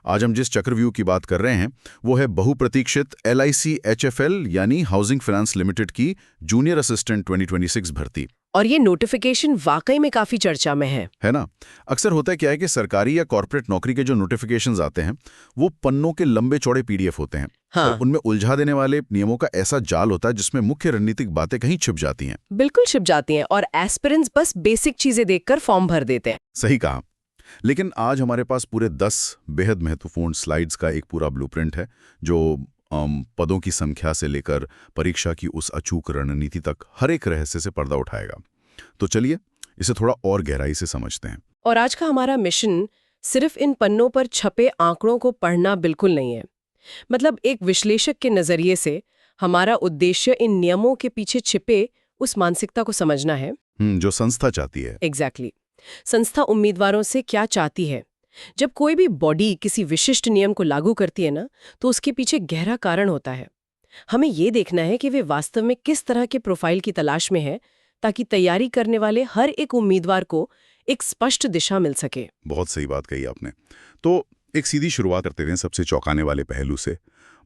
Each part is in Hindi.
आज हम जिस चक्रव्यूह की बात कर रहे हैं वो है बहुप्रतीक्षित LIC HFL यानी हाउसिंग फाइनेंस लिमिटेड की जूनियर असिस्टेंट 2026 भर्ती। और ये नोटिफिकेशन वाकई में काफी चर्चा में है ना। अक्सर होता है क्या है कि सरकारी या कॉर्पोरेट नौकरी के जो नोटिफिकेशंस आते हैं वो पन्नों के लंबे चौड़े PDF होते हैं। हाँ। और उनमें उलझा देने वाले नियमों का ऐसा जाल होता है जिसमें मुख्य रणनीतिक बातें कहीं छिप जाती हैं। बिल्कुल छिप जाती हैं और एस्पिरेंट्स बस बेसिक चीजें देखकर फॉर्म भर देते हैं। सही कहा। लेकिन आज हमारे पास पूरे 10 बेहद महत्वपूर्ण स्लाइड्स का एक पूरा ब्लूप्रिंट है जो पदों की संख्या से लेकर परीक्षा की उस अचूक रणनीति तक हर एक रहस्य से पर्दा उठाएगा। तो चलिए इसे थोड़ा और गहराई से समझते हैं। और आज का हमारा मिशन सिर्फ इन पन्नों पर छपे आंकड़ों को पढ़ना बिल्कुल नहीं है। मतलब एक विश्लेषक के नजरिए से हमारा उद्देश्य इन नियमों के पीछे छिपे उस मानसिकता को समझना है जो संस्था चाहती है। एग्जैक्टली। संस्था उम्मीदवारों से क्या चाहती है। जब कोई भी बॉडी किसी विशिष्ट नियम को लागू करती है ना, तो उसके पीछे गहरा कारण होता है। हमें ये देखना है कि वे वास्तव में किस तरह के प्रोफाइल की तलाश में है, ताकि तैयारी करने वाले हर एक उम्मीदवार को एक स्पष्ट दिशा मिल सके। बहुत सही बात कही आपने। तो एक सीधी शुरुआत करते हैं सबसे चौंकाने वाले पहलू से।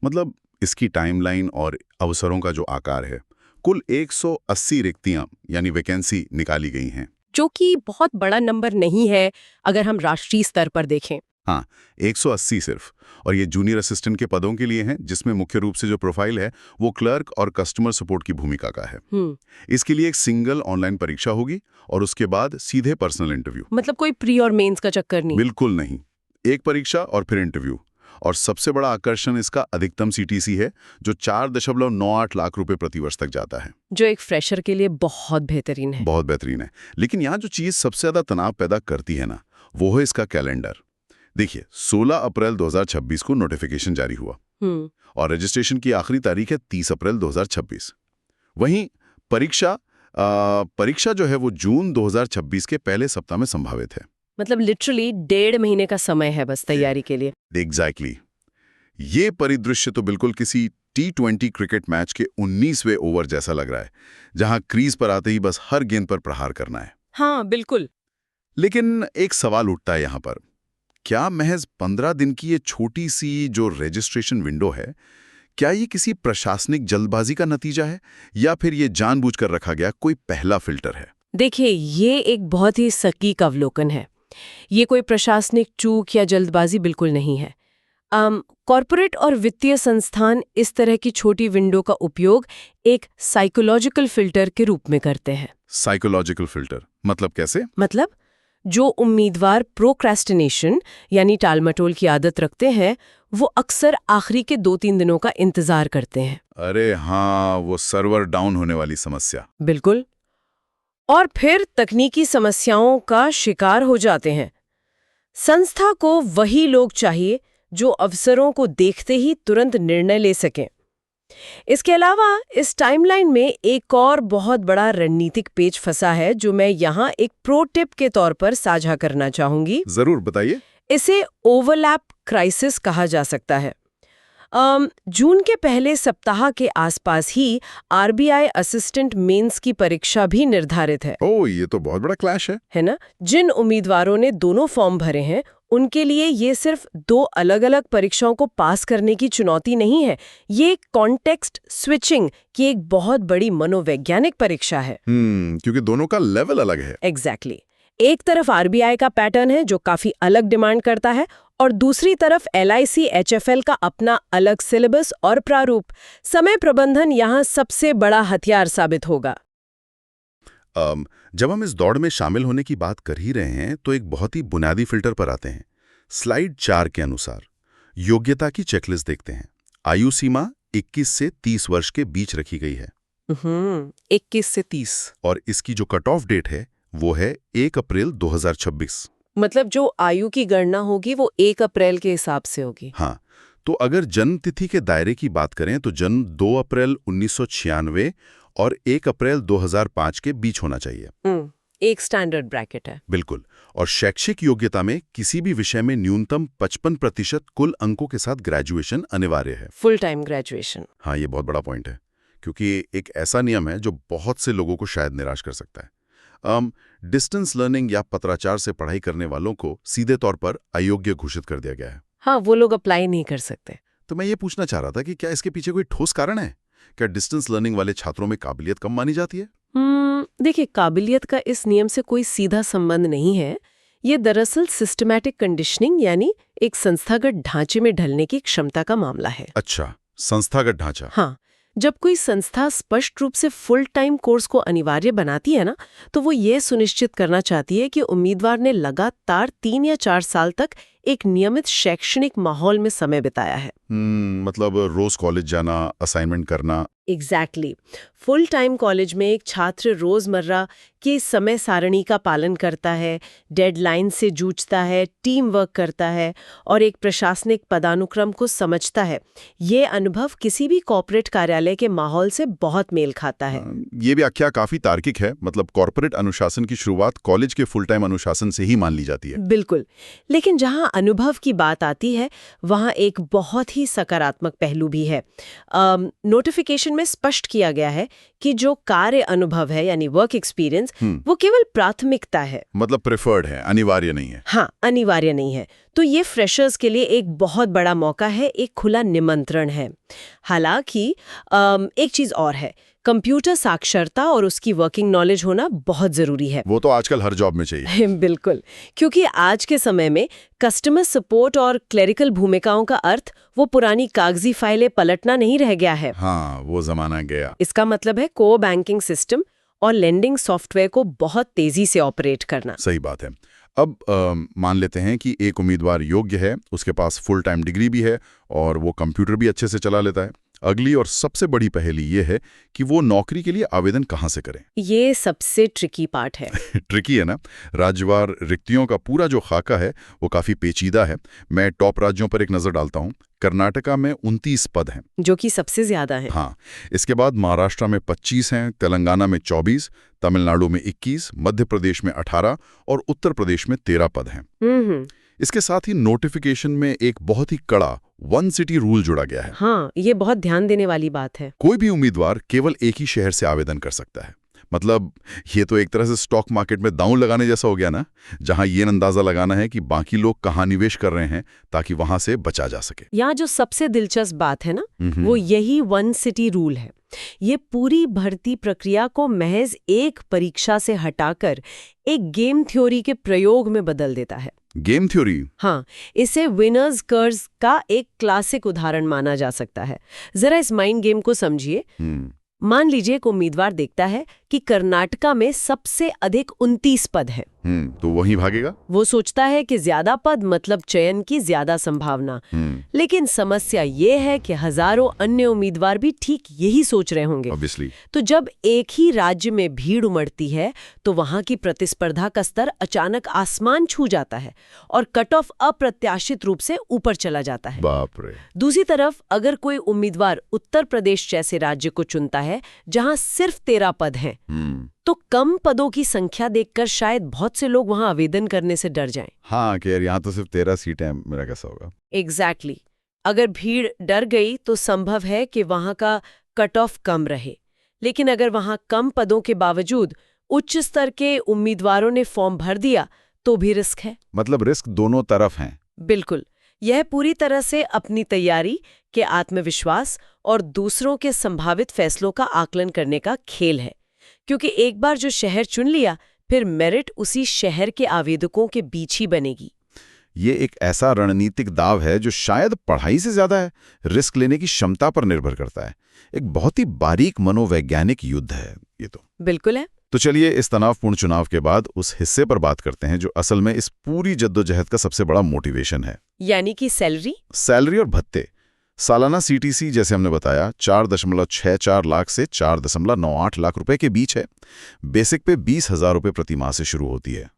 मतलब इसकी टाइमलाइन और अवसरों का जो आकार है। कुल 180 रिक्तियां यानी वैकेंसी निकाली गई हैं, जो कि बहुत बड़ा नंबर नहीं है अगर हम राष्ट्रीय स्तर पर देखें। हाँ, 180 सिर्फ। और ये जूनियर असिस्टेंट के पदों के लिए हैं, जिसमें मुख्य रूप से जो प्रोफाइल है वो क्लर्क और कस्टमर सपोर्ट की भूमिका का है। इसके लिए एक सिंगल ऑनलाइन परीक्षा होगी और उसके बाद सीधे पर्सनल इंटरव्यू। मतलब कोई प्री और मेंस का चक्कर नहीं? बिल्कुल नहीं। एक परीक्षा और फिर इंटरव्यू। और सबसे बड़ा आकर्षण इसका अधिकतम CTC है जो 4.98 लाख रुपए प्रतिवर्ष तक जाता है, जो एक फ्रेशर के लिए बहुत बेहतरीन है। बहुत बेहतरीन है। लेकिन यहाँ जो चीज सबसे ज्यादा तनाव पैदा करती है ना, वो है इसका कैलेंडर। देखिए, 16 अप्रैल 2026 को नोटिफिकेशन जारी हुआ और रजिस्ट्रेशन की आखिरी तारीख है 30 अप्रैल 2026। वहीं परीक्षा जो है वो जून 2026 के पहले सप्ताह में संभावित है। मतलब लिटरली 1.5 महीने का समय है बस तैयारी के लिए। एग्जैक्टली। ये परिदृश्य तो बिल्कुल किसी T20 क्रिकेट मैच के 19वें ओवर जैसा लग रहा है, जहां क्रीज पर आते ही बस हर गेंद पर प्रहार करना है। हाँ बिल्कुल। लेकिन एक सवाल उठता है यहां पर, क्या महज 15 दिन की ये छोटी सी जो रजिस्ट्रेशन विंडो है, क्या ये किसी प्रशासनिक जल्दबाजी का नतीजा है या फिर ये जानबूझकर रखा गया कोई पहला फिल्टर है? देखिए, ये एक बहुत ही सटीक अवलोकन है। ये कोई प्रशासनिक चूक या जल्दबाजी बिल्कुल नहीं है। कॉर्पोरेट और वित्तीय संस्थान इस तरह की छोटी विंडो का उपयोग एक साइकोलॉजिकल फिल्टर के रूप में करते हैं। साइकोलॉजिकल फिल्टर मतलब कैसे? मतलब जो उम्मीदवार प्रोक्रेस्टिनेशन यानी टालमटोल की आदत रखते हैं, वो अक्सर आखिरी के 2-3 दिनों का इंतजार करते हैं। अरे हाँ, वो सर्वर डाउन होने वाली समस्या। बिल्कुल। और फिर तकनीकी समस्याओं का शिकार हो जाते हैं। संस्था को वही लोग चाहिए जो अवसरों को देखते ही तुरंत निर्णय ले सकें। इसके अलावा इस टाइमलाइन में एक और बहुत बड़ा रणनीतिक पेच फंसा है जो मैं यहाँ एक प्रो टिप के तौर पर साझा करना चाहूंगी। जरूर बताइए। इसे ओवरलैप क्राइसिस कहा जा सकता है। जून के पहले सप्ताह के आसपास ही RBI असिस्टेंट मेंस की परीक्षा भी निर्धारित है। ओह, ये तो बहुत बड़ा क्लैश है ना? जिन उम्मीदवारों ने दोनों फॉर्म भरे हैं उनके लिए ये सिर्फ 2 अलग-अलग परीक्षाओं को पास करने की चुनौती नहीं है, ये कॉन्टेक्स्ट स्विचिंग की एक बहुत बड़ी मनोवैज्ञानिक परीक्षा है। क्योंकि दोनों का लेवल अलग है। एग्जैक्टली। एक तरफ RBI का पैटर्न है जो काफी अलग डिमांड करता है और दूसरी तरफ LIC HFL का अपना अलग सिलेबस और प्रारूप। समय प्रबंधन यहाँ सबसे बड़ा हथियार साबित होगा। जब हम इस दौड़ में शामिल होने की बात कर ही रहे हैं तो एक बहुत ही बुनियादी फिल्टर पर आते हैं। स्लाइड 4 के अनुसार योग्यता की चेकलिस्ट देखते हैं। आयु सीमा 21 से 30 वर्ष के बीच रखी गई है। 21 से 30। और इसकी जो कट ऑफ डेट है वो है 1 अप्रैल 2026। मतलब जो आयु की गणना होगी वो 1 अप्रैल के हिसाब से होगी। हाँ, तो अगर जन्म तिथि के दायरे की बात करें तो जन्म 2 अप्रैल 1996 और 1 अप्रैल 2005 के बीच होना चाहिए। एक स्टैंडर्ड ब्रैकेट है। बिल्कुल। और शैक्षिक योग्यता में किसी भी विषय में न्यूनतम 55% कुल अंकों के साथ ग्रेजुएशन अनिवार्य है। Full time graduation. हाँ, ये बहुत बड़ा पॉइंट है क्योंकि एक ऐसा नियम है जो बहुत से लोगों को शायद निराश कर सकता है। डिस्टेंस लर्निंग या पत्राचार से पढ़ाई करने वालों को सीधे तौर पर अयोग्य घोषित कर दिया गया है। हाँ, वो लोग अप्लाई नहीं कर सकते। तो मैं ये पूछना चाह रहा था कि क्या इसके पीछे कोई ठोस कारण है? क्या डिस्टेंस लर्निंग वाले छात्रों में काबिलियत कम मानी जाती है? देखिए, काबिलियत का इस नियम से कोई सीधा संबंध नहीं है। ये दरअसल सिस्टमैटिक कंडीशनिंग यानी एक संस्थागत ढांचे में ढलने की क्षमता का मामला है। अच्छा, संस्थागत ढांचा। हाँ, जब कोई संस्था स्पष्ट रूप से फुल टाइम कोर्स को अनिवार्य बनाती है ना, तो वो ये सुनिश्चित करना चाहती है कि उम्मीदवार ने लगातार 3 या 4 साल तक एक नियमित शैक्षणिक माहौल में समय बिताया है। मतलब रोज कॉलेज जाना, असाइनमेंट करना। एग्जैक्टली। फुल टाइम कॉलेज में एक छात्र रोजमर्रा की समय सारणी का पालन करता है, डेडलाइन से जूझता है, टीम वर्क करता है और एक प्रशासनिक पदानुक्रम को समझता है। ये अनुभव किसी भी कॉर्पोरेट कार्यालय के माहौल से बहुत मेल खाता है। ये व्याख्या काफी तार्किक है। मतलब कॉर्पोरेट अनुशासन की शुरुआत कॉलेज के फुल टाइम अनुशासन से ही मान ली जाती है। बिल्कुल। लेकिन जहां अनुभव की बात आती है, वहां एक बहुत ही सकारात्मक पहलू भी है। नोटिफिकेशन में स्पष्ट किया गया है कि जो कार्य अनुभव है यानी वर्क एक्सपीरियंस, वो केवल प्राथमिकता है। मतलब प्रेफर्ड है, अनिवार्य नहीं है। हाँ, अनिवार्य नहीं है। तो ये फ्रेशर्स के लिए एक बहुत बड़ा मौका है, एक खुला निमंत्रण है। हालांकि एक चीज और है, कंप्यूटर साक्षरता और उसकी वर्किंग नॉलेज होना बहुत जरूरी है। वो तो आजकल हर जॉब में चाहिए। बिल्कुल, क्योंकि आज के समय में कस्टमर सपोर्ट और क्लेरिकल भूमिकाओं का अर्थ वो पुरानी कागजी फाइलें पलटना नहीं रह गया है। हाँ, वो जमाना गया। इसका मतलब है कोर बैंकिंग सिस्टम और लेंडिंग सॉफ्टवेयर को बहुत तेजी से ऑपरेट करना। सही बात है। अब मान लेते हैं कि एक उम्मीदवार योग्य है, उसके पास फुल टाइम डिग्री भी है और वो कंप्यूटर भी अच्छे से चला लेता है। अगली और सबसे बड़ी पहेली ये है कि वो नौकरी के लिए आवेदन कहाँ से करें। ये सबसे ट्रिकी पार्ट है। ट्रिकी है ना। राज्यवार रिक्तियों का पूरा जो खाका है वो काफी पेचीदा है। मैं टॉप राज्यों पर एक नजर डालता हूँ। कर्नाटका में 29 पद हैं, जो कि सबसे ज्यादा है। हाँ। इसके बाद महाराष्ट्र में 25 हैं, तेलंगाना में 24, तमिलनाडु में 21, मध्य प्रदेश में 18 और उत्तर प्रदेश में 13 पद हैं। इसके साथ ही नोटिफिकेशन में एक बहुत ही कड़ा 1 सिटी रूल जोड़ा गया है। हाँ, ये बहुत ध्यान देने वाली बात है। कोई भी उम्मीदवार केवल एक ही शहर से आवेदन कर सकता है। मतलब ये तो एक तरह से स्टॉक मार्केट में दांव लगाने जैसा हो गया ना, जहां ये अंदाजा लगाना है कि बाकी लोग कहां निवेश कर रहे हैं ताकि वहां से बचा जा सके। यहाँ जो सबसे दिलचस्प बात है ना, वो यही 1 सिटी रूल है। ये पूरी भर्ती प्रक्रिया को महज एक परीक्षा से हटाकर एक गेम थ्योरी के प्रयोग में बदल देता है। Game theory? हाँ, इसे विनर्स कर्व का एक क्लासिक उदाहरण माना जा सकता है। जरा इस माइंड गेम को समझिए। मान लीजिए एक उम्मीदवार देखता है कि कर्नाटका में सबसे अधिक 29 पद हैं। तो वहीं भागेगा। वो सोचता है कि ज्यादा पद मतलब चयन की ज्यादा संभावना। लेकिन समस्या ये है कि हजारों अन्य उम्मीदवार भी ठीक यही सोच रहे होंगे। Obviously. तो जब एक ही राज्य में भीड़ उमड़ती है तो वहां की प्रतिस्पर्धा का स्तर अचानक आसमान छू जाता है और कट ऑफ अप्रत्याशित रूप से ऊपर चला जाता है। बाप रे। दूसरी तरफ अगर कोई उम्मीदवार उत्तर प्रदेश जैसे राज्य को चुनता है जहां सिर्फ 13 पद हैं, तो कम पदों की संख्या देखकर शायद बहुत से लोग वहां आवेदन करने से डर जाएं। हाँ, कि यार यहाँ तो सिर्फ 13 सीटें हैं, मेरा कैसा होगा। एग्जैक्टली। अगर भीड़ डर गई तो संभव है कि वहां का कट ऑफ कम रहे। लेकिन अगर वहां कम पदों के बावजूद उच्च स्तर के उम्मीदवारों ने फॉर्म भर दिया तो भी रिस्क है। मतलब रिस्क दोनों तरफ हैं। बिल्कुल। यह पूरी तरह से अपनी तैयारी के आत्मविश्वास और दूसरों के संभावित फैसलों का आकलन करने का खेल है। क्योंकि एक बार जो शहर चुन लिया, फिर मेरिट उसी शहर के आवेदकों के बीच ही बनेगी। ये एक ऐसा रणनीतिक दाव है जो शायद पढ़ाई से ज्यादा है, रिस्क लेने की क्षमता पर निर्भर करता है। एक बहुत ही बारीक मनोवैज्ञानिक युद्ध है ये तो। बिल्कुल है। तो चलिए इस तनावपूर्ण चुनाव के बाद उस हिस्से पर बात करते हैं जो असल में इस पूरी जद्दोजहद का सबसे बड़ा मोटिवेशन है। यानी कि सैलरी और भत्ते। सालाना सीटीसी जैसे हमने बताया 4.64 लाख से 4.98 लाख रुपए के बीच है। बेसिक पे 20,000 रुपए प्रति माह से शुरू होती है।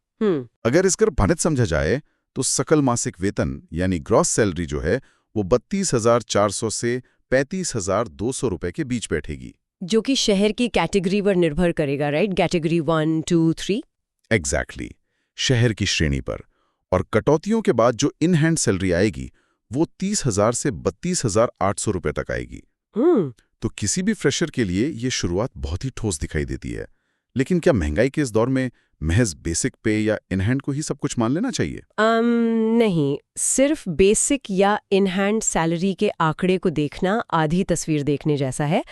अगर इसकर भनित समझा जाए तो सकल मासिक वेतन यानी ग्रॉस सैलरी जो है वो 32,400 से 35,200 रुपए के बीच बैठेगी, जो कि शहर की कैटेगरी पर निर्भर करेगा, राइट? कैटेगरी 1, 2, 3। एग्जैक्टली, शहर की श्रेणी पर। और कटौतियों के बाद जो इन हैंड सैलरी आएगी वो 30,000 से 32,800 रुपए तक आएगी। तो किसी भी फ्रेशर के लिए ये शुरुआत बहुत ही ठोस दिखाई देती है। लेकिन क्या महंगाई के इस दौर में महज बेसिक पे या इन हैंड को ही सब कुछ मान लेना चाहिए? नहीं, सिर्फ बेसिक या इन हैंड सैलरी के आंकड़े को देखना आधी तस्वीर देखने जैसा है।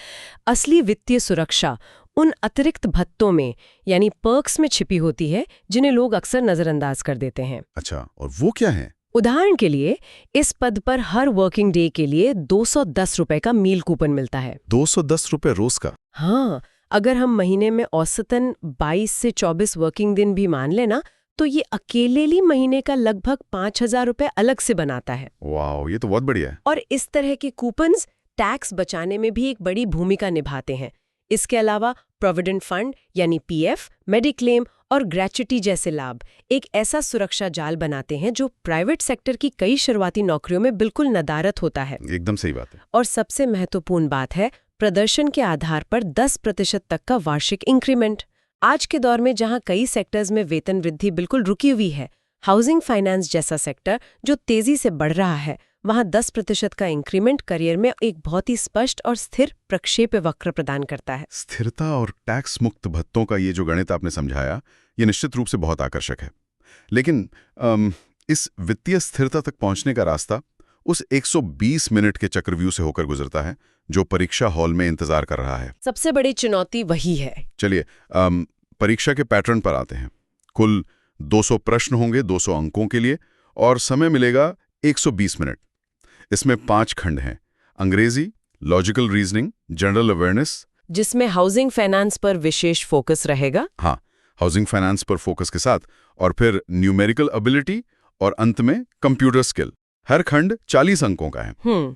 असली वित्तीय सुरक्षा उन अतिरिक्त भत्तों में यानी पर्क्स में छिपी होती है जिन्हें लोग अक्सर नजरअंदाज कर देते हैं। अच्छा, और वो क्या है? उदाहरण के लिए इस पद पर हर वर्किंग डे के लिए 210 रुपए का मील कूपन मिलता है। 210 रुपए रोज का? हाँ, अगर हम महीने में औसतन 22 से 24 वर्किंग दिन भी मान लेना तो ये अकेले ही महीने का लगभग 5,000 रुपए अलग से बनाता है। वाह, ये तो बहुत बढ़िया है। और इस तरह के कूपन्स टैक्स बचाने में भी एक बड़ी भूमिका निभाते हैं। इसके अलावा प्रोविडेंट फंड यानी पीएफ, मेडिक्लेम और ग्रेच्युटी जैसे लाभ एक ऐसा सुरक्षा जाल बनाते हैं जो प्राइवेट सेक्टर की कई शुरुआती नौकरियों में बिल्कुल नदारद होता है। एकदम सही बात है। और सबसे महत्वपूर्ण बात है प्रदर्शन के आधार पर 10% तक का वार्षिक इंक्रीमेंट। आज के दौर में जहां कई सेक्टर्स में वेतन वृद्धि बिल्कुल रुकी हुई है, हाउसिंग फाइनेंस जैसा सेक्टर जो तेजी से बढ़ रहा है, वहां 10% का इंक्रीमेंट करियर में एक बहुत ही स्पष्ट और स्थिर प्रक्षेप वक्र प्रदान करता है। स्थिरता और टैक्स मुक्त भत्तों का ये जो गणित आपने समझाया, ये निश्चित रूप से बहुत आकर्षक है। लेकिन इस वित्तीय स्थिरता तक पहुंचने का रास्ता उस 120 मिनट के चक्रव्यूह से होकर गुजरता है जो परीक्षा हॉल में इंतजार कर रहा है। सबसे बड़ी चुनौती वही है। चलिए परीक्षा के पैटर्न पर आते हैं। कुल 200 प्रश्न होंगे 200 अंकों के लिए और समय मिलेगा 120 मिनट। इसमें 5 खंड हैं: अंग्रेजी, लॉजिकल रीजनिंग, जनरल अवेयरनेस, जिसमें हाउसिंग फाइनेंस पर विशेष फोकस रहेगा। हाँ, हाउसिंग फाइनेंस पर फोकस के साथ, और फिर न्यूमेरिकल एबिलिटी और अंत में कंप्यूटर स्किल। हर खंड 40 अंकों का है।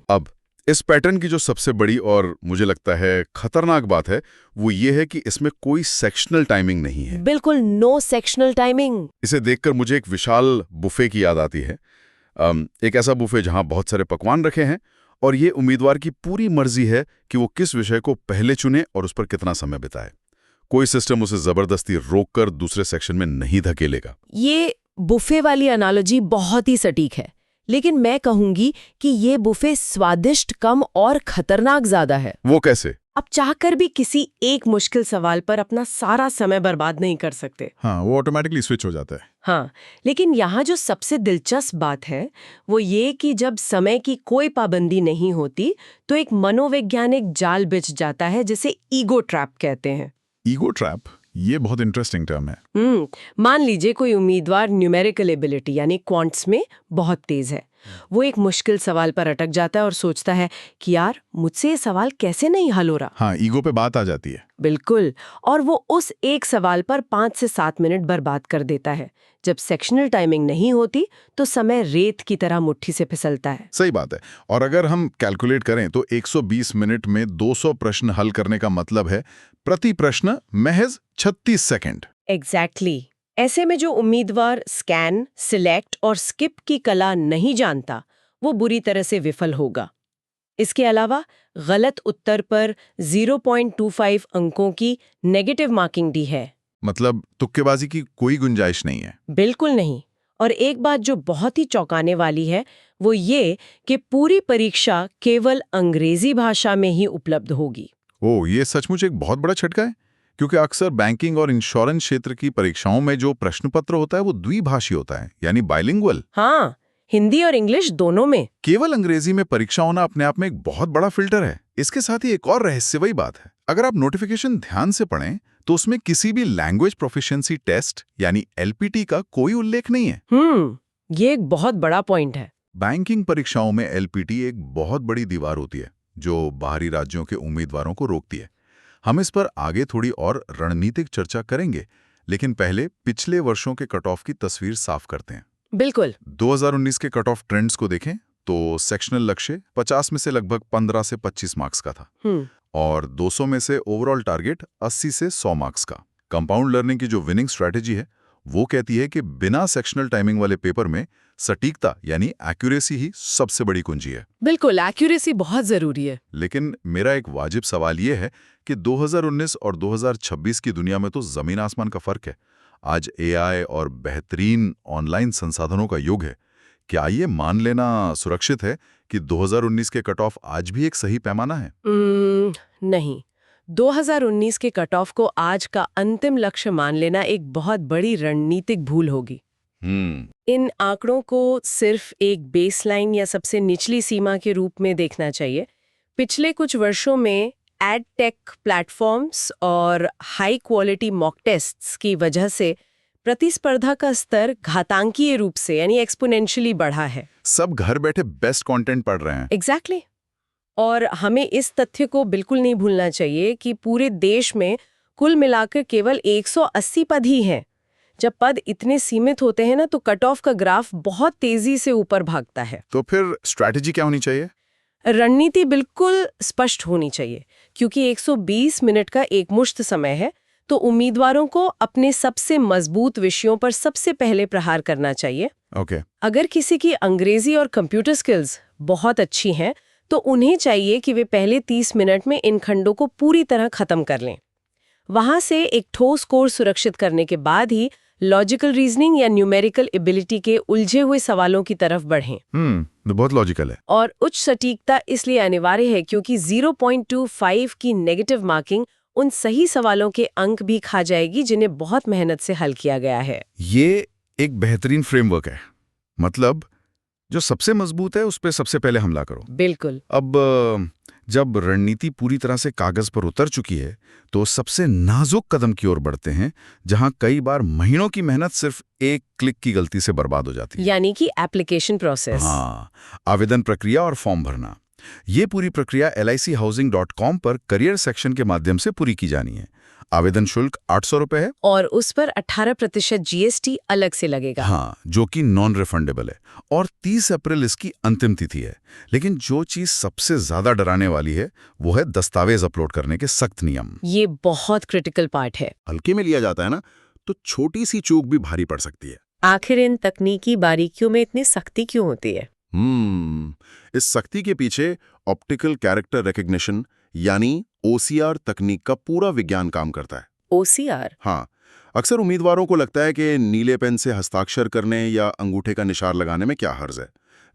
अब इस पैटर्न की जो सबसे बड़ी और मुझे लगता है खतरनाक बात है वो ये है कि इसमें कोई सेक्शनल टाइमिंग नहीं है। बिल्कुल नो सेक्शनल टाइमिंग। इसे देखकर मुझे एक विशाल बुफे की याद आती है। एक ऐसा बुफे जहां बहुत सारे पकवान रखे हैं और ये उम्मीदवार की पूरी मर्जी है कि वो किस विषय को पहले चुने और उस पर कितना समय बिताए। कोई सिस्टम उसे जबरदस्ती रोककर दूसरे सेक्शन में नहीं धकेलेगा। ये बुफे वाली एनालॉजी बहुत ही सटीक है, लेकिन मैं कहूंगी कि ये बुफे स्वादिष्ट कम और खतरनाक ज्यादा है। वो कैसे? आप चाहकर भी किसी एक मुश्किल सवाल पर अपना सारा समय बर्बाद नहीं कर सकते। हाँ, वो ऑटोमेटिकली स्विच हो जाता है। हाँ, लेकिन यहाँ जो सबसे दिलचस्प बात है वो ये कि जब समय की कोई पाबंदी नहीं होती तो एक मनोवैज्ञानिक जाल बिछ जाता है जिसे ईगो ट्रैप कहते हैं। ईगो ट्रैप, ये बहुत इंटरेस्टिंग टर्म है। मान लीजिए कोई उम्मीदवार न्यूमेरिकल एबिलिटी यानी क्वांट्स में बहुत तेज है। वो एक मुश्किल सवाल पर अटक जाता है और सोचता है कि यार मुझसे ये सवाल कैसे नहीं हल हो रहा। हाँ, ईगो पे बात आ जाती है। बिल्कुल, और वो उस एक सवाल पर 5 से 7 मिनट बर्बाद कर देता है। जब सेक्शनल टाइमिंग नहीं होती तो समय रेत की तरह मुट्ठी से फिसलता है। सही बात है। और अगर हम कैलकुलेट करें तो 120 मिनट में 200 प्रश्न हल करने का मतलब है प्रति प्रश्न महज 36 सेकंड। एग्जैक्टली। ऐसे में जो उम्मीदवार स्कैन, सिलेक्ट और स्किप की कला नहीं जानता वो बुरी तरह से विफल होगा। इसके अलावा गलत उत्तर पर 0.25 अंकों की नेगेटिव मार्किंग दी है। मतलब तुक्केबाजी की कोई गुंजाइश नहीं है। बिल्कुल नहीं। और एक बात जो बहुत ही चौंकाने वाली है वो ये कि पूरी परीक्षा केवल अंग्रेजी भाषा में ही उपलब्ध होगी। ओह, ये सचमुच एक बहुत बड़ा झटका है, क्योंकि अक्सर बैंकिंग और इंश्योरेंस क्षेत्र की परीक्षाओं में जो प्रश्न पत्र होता है वो द्विभाषी होता है, यानी बाइलिंगुअल। हाँ, हिंदी और इंग्लिश दोनों में। केवल अंग्रेजी में परीक्षा होना अपने आप में एक बहुत बड़ा फिल्टर है। इसके साथ ही एक और रहस्यमयी बात है। अगर आप नोटिफिकेशन ध्यान से पढ़ें तो उसमें किसी भी लैंग्वेज प्रोफिशिएंसी टेस्ट यानी एलपीटी का कोई उल्लेख नहीं है। ये एक बहुत बड़ा पॉइंट है। बैंकिंग परीक्षाओं में एलपीटी एक बहुत बड़ी दीवार होती है जो बाहरी राज्यों के उम्मीदवारों को रोकती है। हम इस पर आगे थोड़ी और रणनीतिक चर्चा करेंगे, लेकिन पहले पिछले वर्षों के कट ऑफ की तस्वीर साफ करते हैं। बिल्कुल। 2019 के कट ऑफ ट्रेंड्स को देखें तो सेक्शनल लक्ष्य 50 में से लगभग 15 से 25 मार्क्स का था और 200 में से ओवरऑल टारगेट 80 से 100 मार्क्स का। कंपाउंड लर्निंग की जो विनिंग स्ट्रैटेजी है वो कहती है कि बिना सेक्शनल टाइमिंग वाले पेपर में सटीकता यानी एक्यूरेसी ही सबसे बड़ी कुंजी है। बिल्कुल, एक्यूरेसी बहुत जरूरी है। लेकिन मेरा एक वाजिब सवाल ये है कि 2019 और 2026 की दुनिया में तो जमीन आसमान का फर्क है। आज एआई और बेहतरीन ऑनलाइन संसाधनों का युग है। क्या ये मान लेना सुरक्षित है कि 2019 के कट ऑफ आज भी एक सही पैमाना है? नहीं, 2019 के कट ऑफ को आज का अंतिम लक्ष्य मान लेना एक बहुत बड़ी रणनीतिक भूल होगी। इन आंकड़ों को सिर्फ एक बेसलाइन या सबसे निचली सीमा के रूप में देखना चाहिए। पिछले कुछ वर्षों में एड टेक प्लेटफॉर्म्स और हाई क्वालिटी मॉक टेस्ट्स की वजह से प्रतिस्पर्धा का स्तर घातांकीय रूप से यानी एक्सपोनेंशियली बढ़ा है। सब घर बैठे बेस्ट कंटेंट पढ़ रहे हैं। एग्जैक्टली। और हमें इस तथ्य को बिल्कुल नहीं भूलना चाहिए कि पूरे देश में कुल मिलाकर केवल 180 पद ही हैं। जब पद इतने सीमित होते हैं ना तो कट ऑफ का ग्राफ बहुत तेजी से ऊपर भागता है। तो फिर स्ट्रैटेजी क्या होनी चाहिए? रणनीति बिल्कुल स्पष्ट होनी चाहिए। क्योंकि 120 मिनट का एकमुश्त समय है तो उम्मीदवारों को अपने सबसे मजबूत विषयों पर सबसे पहले प्रहार करना चाहिए। ओके। अगर किसी की अंग्रेजी और कंप्यूटर स्किल्स बहुत अच्छी हैं तो उन्हें चाहिए कि वे पहले 30 मिनट में इन खंडों को पूरी तरह खत्म कर लें। वहां से एक ठोस स्कोर सुरक्षित करने के बाद ही लॉजिकल रीजनिंग या न्यूमेरिकल एबिलिटी के उलझे हुए सवालों की तरफ बढ़ें। तो बहुत लॉजिकल है। और उच्च सटीकता इसलिए अनिवार्य है क्योंकि 0.25 की नेगेटिव मार्किंग उन सही सवालों के अंक भी खा जाएगी जिन्हें बहुत मेहनत से हल किया गया है। ये एक बेहतरीन फ्रेमवर्क है। मतलब जो सबसे मजबूत है उस पे सबसे पहले हमला करो। बिल्कुल। अब जब रणनीति पूरी तरह से कागज पर उतर चुकी है तो सबसे नाजुक कदम की ओर बढ़ते हैं, जहां कई बार महीनों की मेहनत सिर्फ एक क्लिक की गलती से बर्बाद हो जाती है। यानी कि एप्लीकेशन प्रोसेस। हाँ, आवेदन प्रक्रिया और फॉर्म भरना। ये पूरी प्रक्रिया LIChousing.com पर करियर सेक्शन के माध्यम से पूरी की जानी है। आवेदन शुल्क 800 रुपए है और उस पर 18% GST अलग से लगेगा। हाँ, जो कि नॉन रिफंडेबल है। और 30 अप्रैल इसकी अंतिम तिथि है। लेकिन जो चीज सबसे ज्यादा डराने वाली है वो है दस्तावेज अपलोड करने के सख्त नियम। ये बहुत क्रिटिकल पार्ट है। हल्के में लिया जाता है ना तो छोटी सी चूक भी भारी पड़ सकती है। आखिर इन तकनीकी बारीकियों में इतनी सख्ती क्यों होती है? इस सख्ती के पीछे ऑप्टिकल कैरेक्टर रिकग्निशन यानी OCR तकनीक का पूरा विज्ञान काम करता है। OCR? हाँ, अक्सर उम्मीदवारों को लगता है कि नीले पेन से हस्ताक्षर करने या अंगूठे का निशान लगाने में क्या हर्ज है,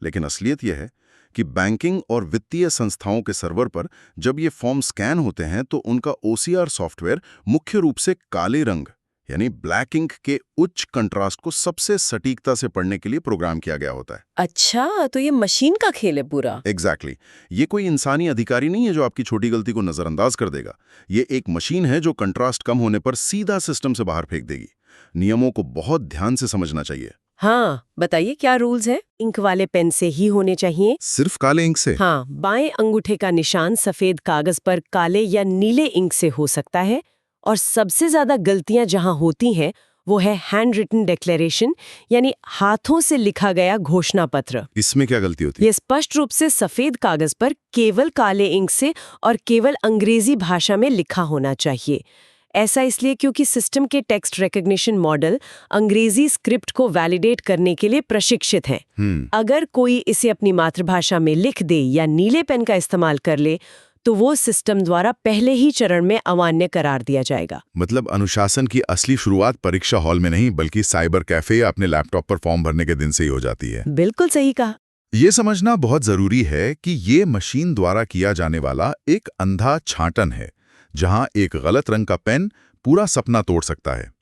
लेकिन असलियत यह है कि बैंकिंग और वित्तीय संस्थाओं के सर्वर पर जब ये फॉर्म स्कैन होते हैं तो उनका OCR सॉफ्टवेयर मुख्य रूप से काले रंग यानी ब्लैक इंक के उच्च कंट्रास्ट को सबसे सटीकता से पढ़ने के लिए प्रोग्राम किया गया होता है। अच्छा, तो ये मशीन का खेल है पूरा। एग्जैक्टली। ये कोई इंसानी अधिकारी नहीं है जो आपकी छोटी गलती को नजरअंदाज कर देगा। ये एक मशीन है जो कंट्रास्ट कम होने पर सीधा सिस्टम से बाहर फेंक देगी। नियमों को बहुत ध्यान से समझना चाहिए। हाँ, बताइए क्या रूल्स है? इंक वाले पेन से ही होने चाहिए। सिर्फ काले इंक से? हाँ, बाएं अंगूठे का निशान सफेद कागज पर काले या नीले इंक से हो सकता है। और सबसे ज्यादा गलतियां जहां होती हैं वो है हैंड रिटन डिक्लेरेशन यानी हाथों से लिखा गया घोषणा पत्र। इसमें क्या गलती होती है? ये स्पष्ट रूप से सफेद कागज पर केवल काले इंक से और केवल अंग्रेजी भाषा में लिखा होना चाहिए। ऐसा इसलिए क्योंकि सिस्टम के टेक्स्ट रिकग्निशन मॉडल अंग्रेजी स्क्रिप्ट को वैलिडेट करने के लिए प्रशिक्षित हैं। अगर कोई इसे अपनी मातृभाषा में लिख दे या नीले पेन का इस्तेमाल कर ले तो वो सिस्टम द्वारा पहले ही चरण में अमान्य करार दिया जाएगा। मतलब अनुशासन की असली शुरुआत परीक्षा हॉल में नहीं बल्कि साइबर कैफे या अपने लैपटॉप पर फॉर्म भरने के दिन से ही हो जाती है। बिल्कुल सही कहा। ये समझना बहुत जरूरी है कि ये मशीन द्वारा किया जाने वाला एक अंधा छांटन है, जहां एक गलत रंग का पेन पूरा सपना तोड़ सकता है।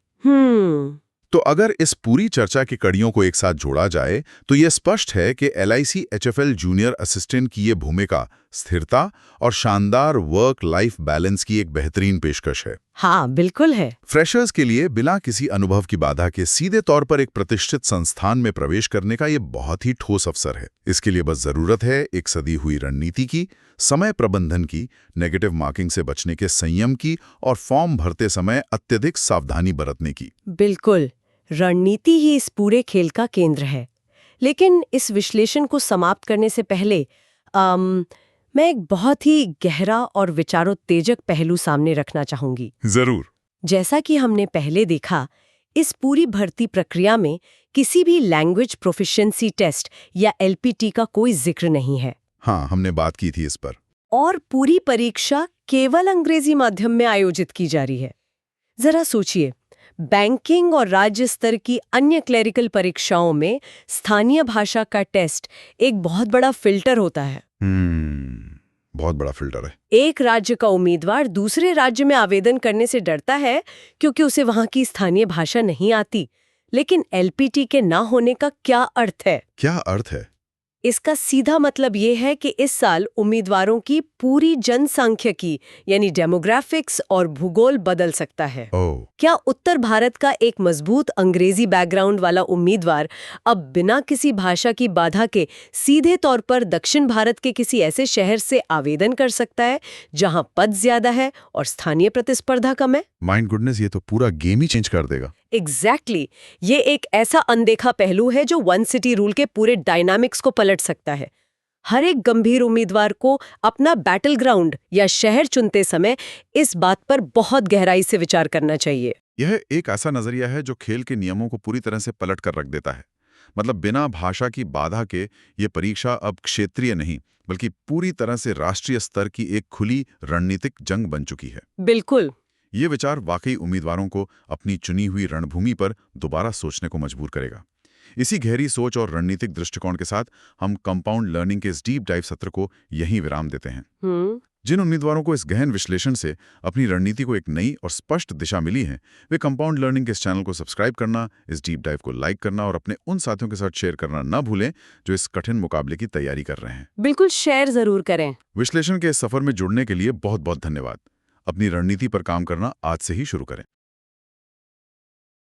तो अगर इस पूरी चर्चा की कड़ियों को एक साथ जोड़ा जाए तो यह स्पष्ट है कि LIC HFL जूनियर असिस्टेंट की ये भूमिका स्थिरता और शानदार वर्क लाइफ बैलेंस की एक बेहतरीन पेशकश है। हाँ, बिल्कुल है। फ्रेशर्स के लिए बिना किसी अनुभव की बाधा के सीधे तौर पर एक प्रतिष्ठित संस्थान में प्रवेश करने का ये बहुत ही ठोस अवसर है। इसके लिए बस जरूरत है एक सदी हुई रणनीति की, समय प्रबंधन की, नेगेटिव मार्किंग से बचने के संयम की और फॉर्म भरते समय अत्यधिक सावधानी बरतने की। बिल्कुल, रणनीति ही इस पूरे खेल का केंद्र है। लेकिन इस विश्लेषण को समाप्त करने से पहले मैं एक बहुत ही गहरा और विचारोत्तेजक पहलू सामने रखना चाहूंगी। जरूर। जैसा कि हमने पहले देखा, इस पूरी भर्ती प्रक्रिया में किसी भी लैंग्वेज प्रोफिशिएंसी टेस्ट या LPT का कोई जिक्र नहीं है। हाँ, हमने बात की थी इस पर। और पूरी परीक्षा केवल अंग्रेजी माध्यम में आयोजित की जा रही है। जरा सोचिए, बैंकिंग और राज्य स्तर की अन्य क्लेरिकल परीक्षाओं में स्थानीय भाषा का टेस्ट एक बहुत बड़ा फिल्टर होता है। बहुत बड़ा फिल्टर है। एक राज्य का उम्मीदवार दूसरे राज्य में आवेदन करने से डरता है क्योंकि उसे वहां की स्थानीय भाषा नहीं आती। लेकिन एलपीटी के ना होने का क्या अर्थ है? क्या अर्थ है? इसका सीधा मतलब ये है कि इस साल उम्मीदवारों की पूरी जनसांख्यिकी यानी डेमोग्राफिक्स और भूगोल बदल सकता है। ओह, क्या उत्तर भारत का एक मजबूत अंग्रेजी बैकग्राउंड वाला उम्मीदवार अब बिना किसी भाषा की बाधा के सीधे तौर पर दक्षिण भारत के किसी ऐसे शहर से आवेदन कर सकता है जहां पद ज्यादा है और स्थानीय प्रतिस्पर्धा कम है? माइंड गुडनेस, ये तो पूरा गेम ही चेंज कर देगा। एग्जैक्टली ये एक ऐसा अनदेखा पहलू है जो वन सिटी रूल के पूरे डायनामिक्स को पलट सकता है। हर एक गंभीर उम्मीदवार को अपना बैटल ग्राउंड या शहर चुनते समय इस बात पर बहुत गहराई से विचार करना चाहिए। यह एक ऐसा नजरिया है जो खेल के नियमों को पूरी तरह से पलट कर रख देता है। मतलब बिना भाषा की बाधा के ये परीक्षा अब क्षेत्रीय नहीं, बल्कि पूरी तरह से राष्ट्रीय स्तर की एक खुली रणनीतिक जंग बन चुकी है। बिल्कुल। ये विचार वाकई उम्मीदवारों को अपनी चुनी हुई रणभूमि पर दोबारा सोचने को मजबूर करेगा। इसी गहरी सोच और रणनीतिक दृष्टिकोण के साथ हम कंपाउंड लर्निंग के इस डीप डाइव सत्र को यहीं विराम देते हैं। जिन उम्मीदवारों को इस गहन विश्लेषण से अपनी रणनीति को एक नई और स्पष्ट दिशा मिली है, वे कंपाउंड लर्निंग के इस चैनल को सब्सक्राइब करना, इस डीप डाइव को लाइक करना और अपने उन साथियों के साथ शेयर करना न भूलें जो इस कठिन मुकाबले की तैयारी कर रहे हैं। बिल्कुल शेयर जरूर करें। विश्लेषण के इस सफर में जुड़ने के लिए बहुत बहुत धन्यवाद। अपनी रणनीति पर काम करना आज से ही शुरू करें।